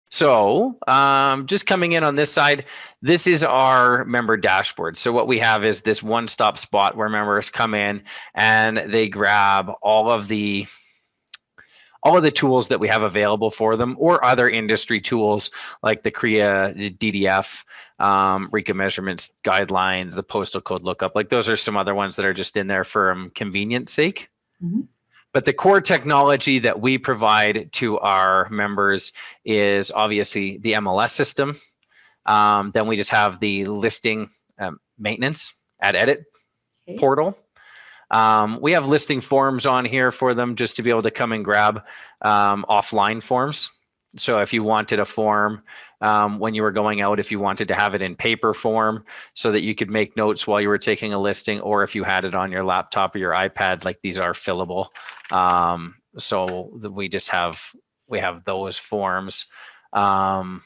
So just coming in on this side, this is our member dashboard. So what we have is this one-stop spot where members come in and they grab all of the tools that we have available for them, or other industry tools like the CREA, the DDF, RECA measurements, guidelines, the postal code lookup. Like those are some other ones that are just in there for convenience sake. Mm-hmm. But the core technology that we provide to our members is obviously the MLS system. Then we just have the listing maintenance at Edit Okay. portal. We have listing forms on here for them just to be able to come and grab offline forms. So if you wanted a form when you were going out, if you wanted to have it in paper form so that you could make notes while you were taking a listing, or if you had it on your laptop or your iPad, like these are fillable. So we have those forms on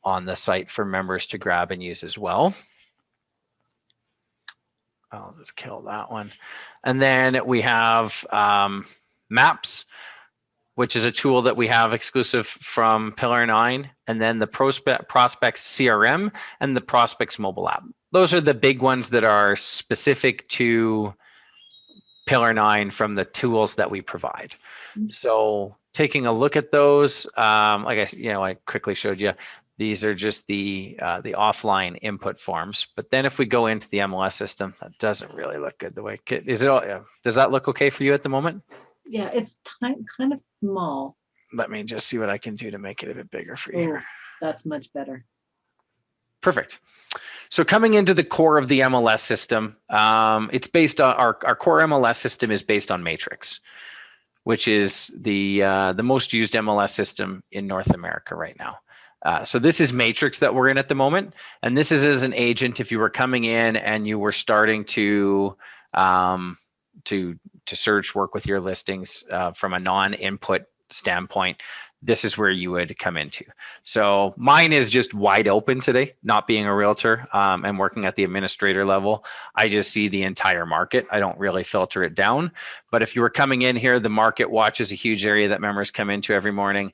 the site for members to grab and use as well. I'll just kill that one. And then we have Maps, which is a tool that we have exclusive from Pillar 9, and then the Prospects CRM and the Prospects mobile app. Those are the big ones that are specific to Pillar 9 from the tools that we provide. So taking a look at those, like I quickly showed you, these are just the offline input forms. But then if we go into the MLS system, that doesn't really look good the way. Does that look okay for you at the moment? Yeah, it's kind of small. Let me just see what I can do to make it a bit bigger for you Oh, here. that's much better. Perfect. So coming into the core of the MLS system, it's based on our core MLS system is based on Matrix, which is the most used MLS system in North America right now. So this is Matrix that we're in at the moment, and this is as an agent. If you were coming in and you were starting to search, work with your listings from a non-input standpoint, this is where you would come into. So mine is just wide open today, not being a realtor and working at the administrator level. I just see the entire market. I don't really filter it down. But if you were coming in here, the market watch is a huge area that members come into every morning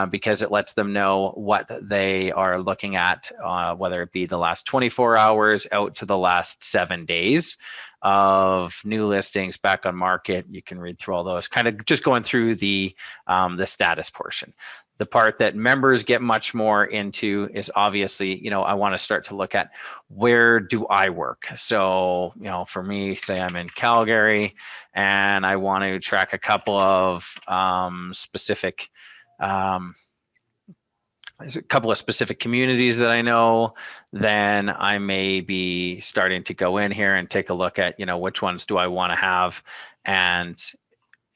because it lets them know what they are looking at, whether it be the last 24 hours out to the last 7 days of new listings back on market. You can read through all those, kind of just going through the status portion. The part that members get much more into is obviously, I want to start to look at where do I work. So, for me, say I'm in Calgary and I want to track a couple of specific communities that I know, then I may be starting to go in here and take a look at, which ones do I want to have, and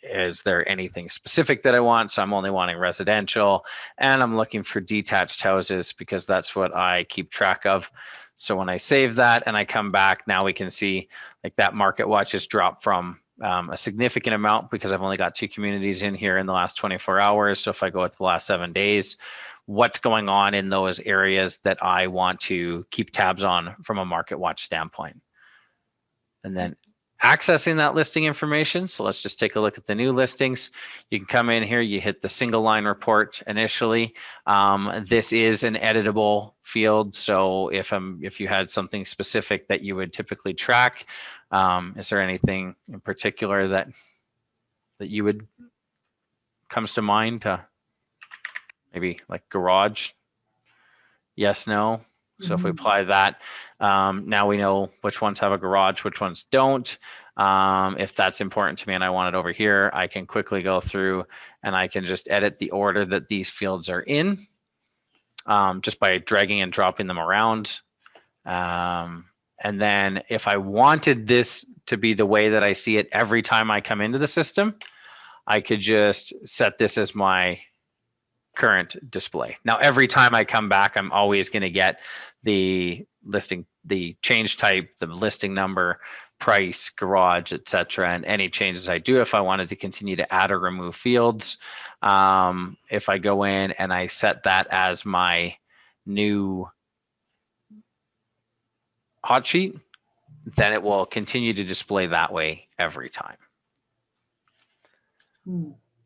is there anything specific that I want? So I'm only wanting residential, and I'm looking for detached houses because that's what I keep track of. So when I save that and I come back, now we can see like that market watch has dropped from a significant amount because I've only got 2 communities in here in the last 24 hours. So if I go to the last 7 days, what's going on in those areas that I want to keep tabs on from a market watch standpoint. And then accessing that listing information. So let's just take a look at the new listings. You can come in here, you hit the single line report initially. This is an editable field. So if you had something specific that you would typically track, is there anything in particular that you would comes to mind? Maybe like garage? Yes, no. So if we apply that, now we know which ones have a garage, which ones don't. If that's important to me and I want it over here, I can quickly go through and I can just edit the order that these fields are in just by dragging and dropping them around. And then if I wanted this to be the way that I see it every time I come into the system, I could just set this as my current display. Now, every time I come back, I'm always going to get the listing, the change type, the listing number, price, garage, etc., and any changes I do. If I wanted to continue to add or remove fields, if I go in and I set that as my new hot sheet, then it will continue to display that way every time.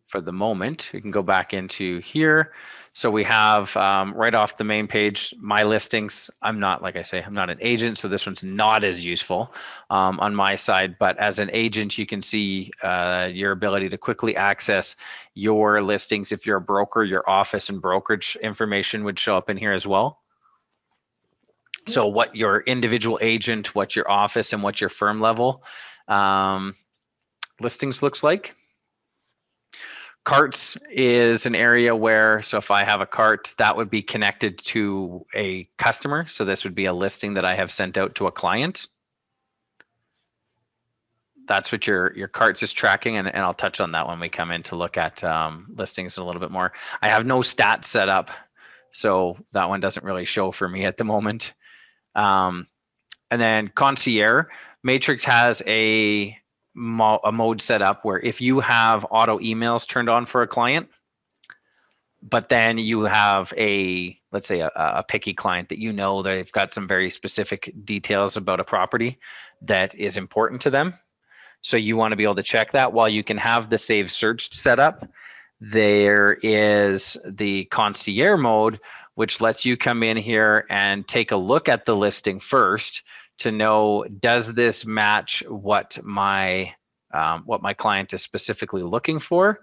For the moment, we can go back into here. So we have right off the main page, my listings. I'm not, like I say, I'm not an agent, so this one's not as useful on my side. But as an agent, you can see your ability to quickly access your listings. If you're a broker, your office and brokerage information would show up in here as well. So what your individual agent, what your office, and what your firm level listings looks like. Carts is an area where, so if I have a cart, that would be connected to a customer. So this would be a listing that I have sent out to a client. That's what your carts is tracking, and I'll touch on that when we come in to look at listings a little bit more. I have no stats set up, so that one doesn't really show for me at the moment. And then concierge matrix has a mode set up where if you have auto emails turned on for a client, but then you have a, let's say a picky client that you know they've got some very specific details about a property that is important to them. So you want to be able to check that. While you can have the save search set up, there is the concierge mode, which lets you come in here and take a look at the listing first to know, does this match what my client is specifically looking for?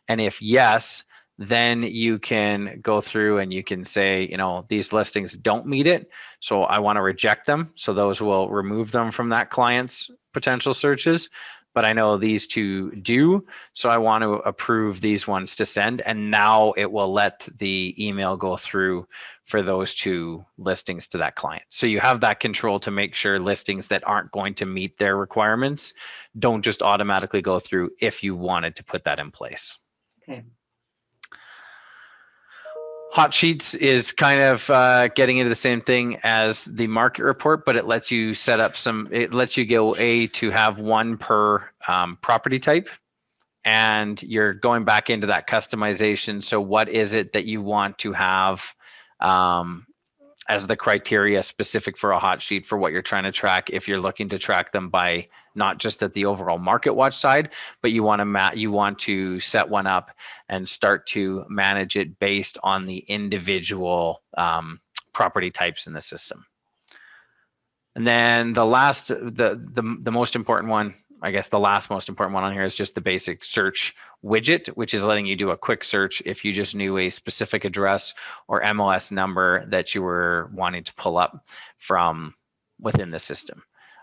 And if yes, then you can go through and you can say, you know, these listings don't meet it, so I want to reject them. So those will remove them from that client's potential searches. But I know these two do, so I want to approve these ones to send. And now it will let the email go through for those two listings to that client. So you have that control to make sure listings that aren't going to meet their requirements don't just automatically go through if you wanted to put that in place. Okay. Hotsheets is kind of getting into the same thing as the market report, but it lets you set up it lets you go to have one per property type, and you're going back into that customization. So what is it that you want to have as the criteria specific for a hot sheet for what you're trying to track? If you're looking to track them by not just at the overall market watch side, but you want to set one up and start to manage it based on the individual property types in the system. And then the last, the most important one, I guess the last most important one on here is just the basic search widget, which is letting you do a quick search if you just knew a specific address or MLS number that you were wanting to pull up from within the system.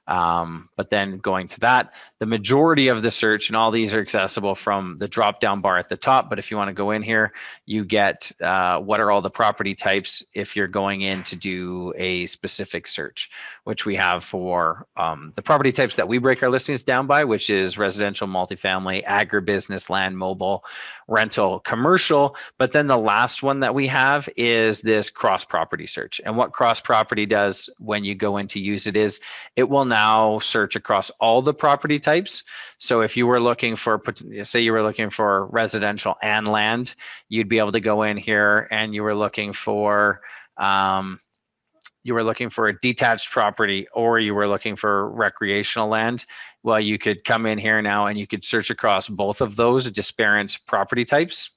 But then going to that, the majority of the search, and all these are accessible from the drop down bar at the top, but if you want to go in here, you get what are all the property types if you're going in to do a specific search, which we have for the property types that we break our listings down by, which is residential, multifamily, agribusiness, land, mobile, rental, commercial. But then the last one that we have is this cross property search. And what cross property does when you go in to use it is it will now search across all the property types. So if you were looking for, say you were looking for residential and land, you'd be able to go in here and you were looking for a detached property, or you were looking for recreational land. Well, you could come in here now and you could search across both of those disparate property types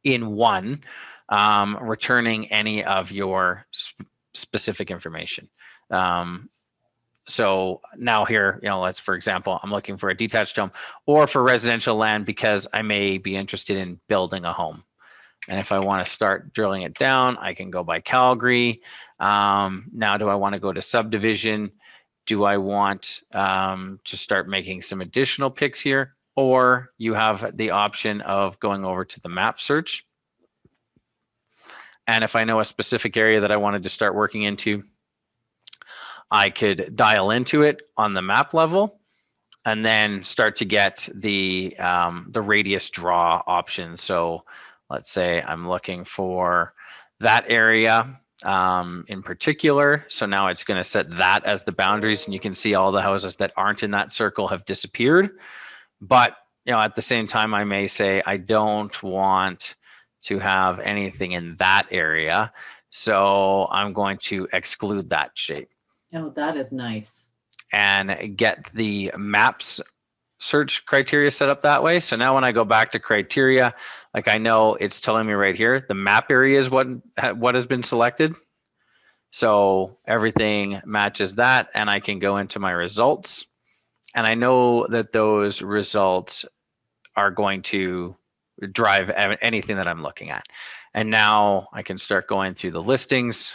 in one, returning any of your specific information. So now here, you know, let's, for example, I'm looking for a detached home or for residential land because I may be interested in building a home. And if I want to start drilling it down, I can go by Calgary. Now, do I want to go to subdivision? Do I want to start making some additional picks here? Or you have the option of going over to the map search. And if I know a specific area that I wanted to start working into, I could dial into it on the map level and then start to get the radius draw option. So let's say I'm looking for that area in particular. So now it's going to set that as the boundaries, and you can see all the houses that aren't in that circle have disappeared. But you know, at the same time, I may say I don't want to have anything in that area, so I'm going to exclude that shape. Oh, that is nice. And get the maps search criteria set up that way. So now when I go back to criteria, like I know it's telling me right here, the map area is what has been selected. So everything matches that, and I can go into my results, and I know that those results are going to drive anything that I'm looking at. And now I can start going through the listings.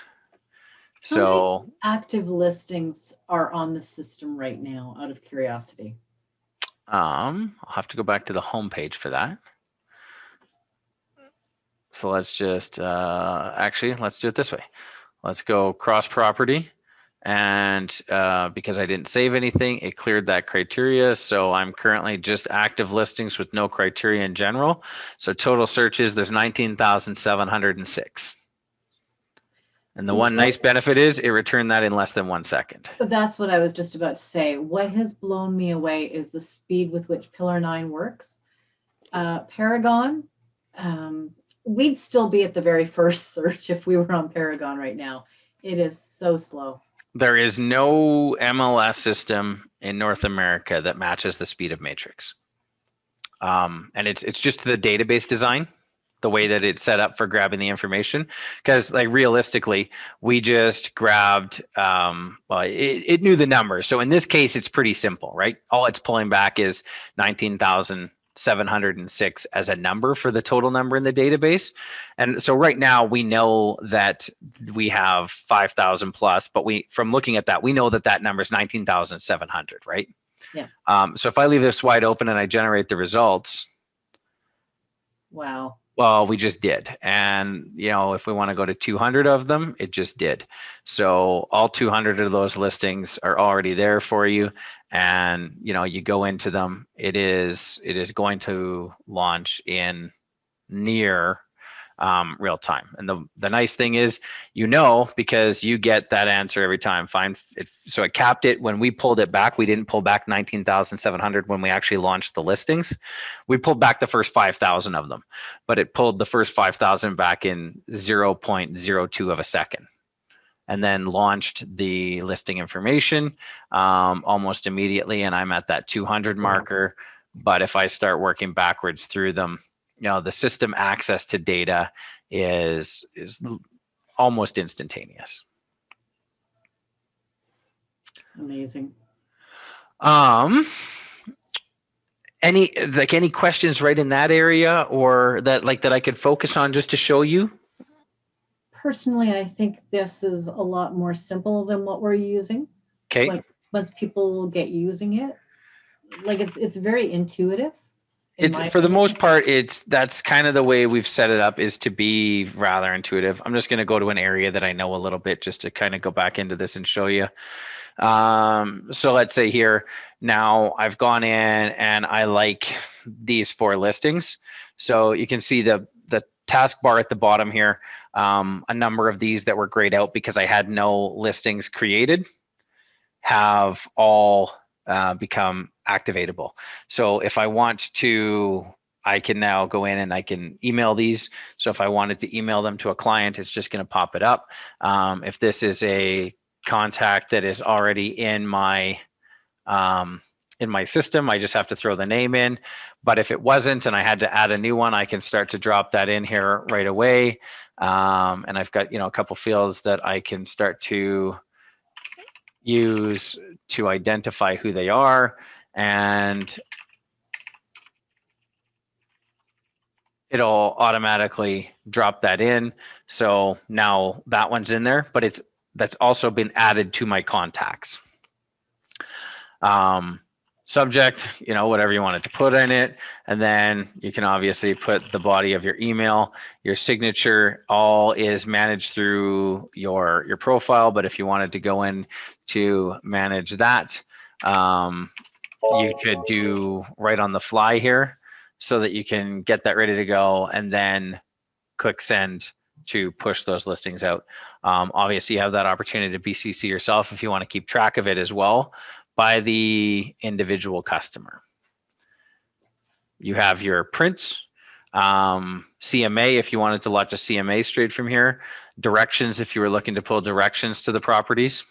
How many So active listings are on the system right now, out of curiosity? I'll have to go back to the home page for that. So let's just, actually, let's do it this way. Let's go cross property. And because I didn't save anything, it cleared that criteria. So I'm currently just active listings with no criteria in general. So total searches, there's 19,706. And the one nice benefit is it returned that in less than 1 second. That's what I was just about to say. What has blown me away is the speed with which Pillar 9 works. Paragon, we'd still be at the very first search if we were on Paragon right now. It is so slow. There is no MLS system in North America that matches the speed of Matrix. And it's just the database design, the way that it's set up for grabbing the information. Because like realistically, we just grabbed, well, it knew the number. So in this case, it's pretty simple, right? All it's pulling back is 19,706 as a number for the total number in the database. And so right now we know that we have 5,000 plus, but from looking at that, we know that that number is 19,700, right? Yeah. So if I leave this wide open and I generate the results, wow. Well, we just did. And, if we want to go to 200 of them, it just did. So all 200 of those listings are already there for you. And, you go into them, it is going to launch in near real time. And the nice thing is, because you get that answer every time. So it capped it when we pulled it back. We didn't pull back 19,700 when we actually launched the listings. We pulled back the first 5,000 of them, but it pulled the first 5,000 back in 0.02 of a second. And then launched the listing information almost immediately. And I'm at that 200 marker. But if I start working backwards through them, the system access to data is almost instantaneous. Amazing. Any questions right in that area, or that I could focus on just to show you? Personally, I think this is a lot more simple than what we're using. Okay. Once people get using it, it's very intuitive. For the most part, that's kind of the way we've set it up, is to be rather intuitive. I'm just going to go to an area that I know a little bit just to kind of go back into this and show you. So let's say here, now I've gone in and I like these 4 listings. So you can see the taskbar at the bottom here, a number of these that were grayed out because I had no listings created have all become activatable. So if I want to, I can now go in and I can email these. So if I wanted to email them to a client, it's just going to pop it up. If this is a contact that is already in my system, I just have to throw the name in. But if it wasn't and I had to add a new one, I can start to drop that in here right away. And I've got a couple fields that I can start to use to identify who they are, and it'll automatically drop that in. So now that one's in there, but that's also been added to my contacts. Subject, whatever you wanted to put in it. And then you can obviously put the body of your email. Your signature all is managed through your profile, but if you wanted to go in to manage that, you could do right on the fly here so that you can get that ready to go and then click send to push those listings out. Obviously, you have that opportunity to BCC yourself if you want to keep track of it as well by the individual customer. You have your prints, CMA if you wanted to launch a CMA straight from here, directions if you were looking to pull directions to the properties.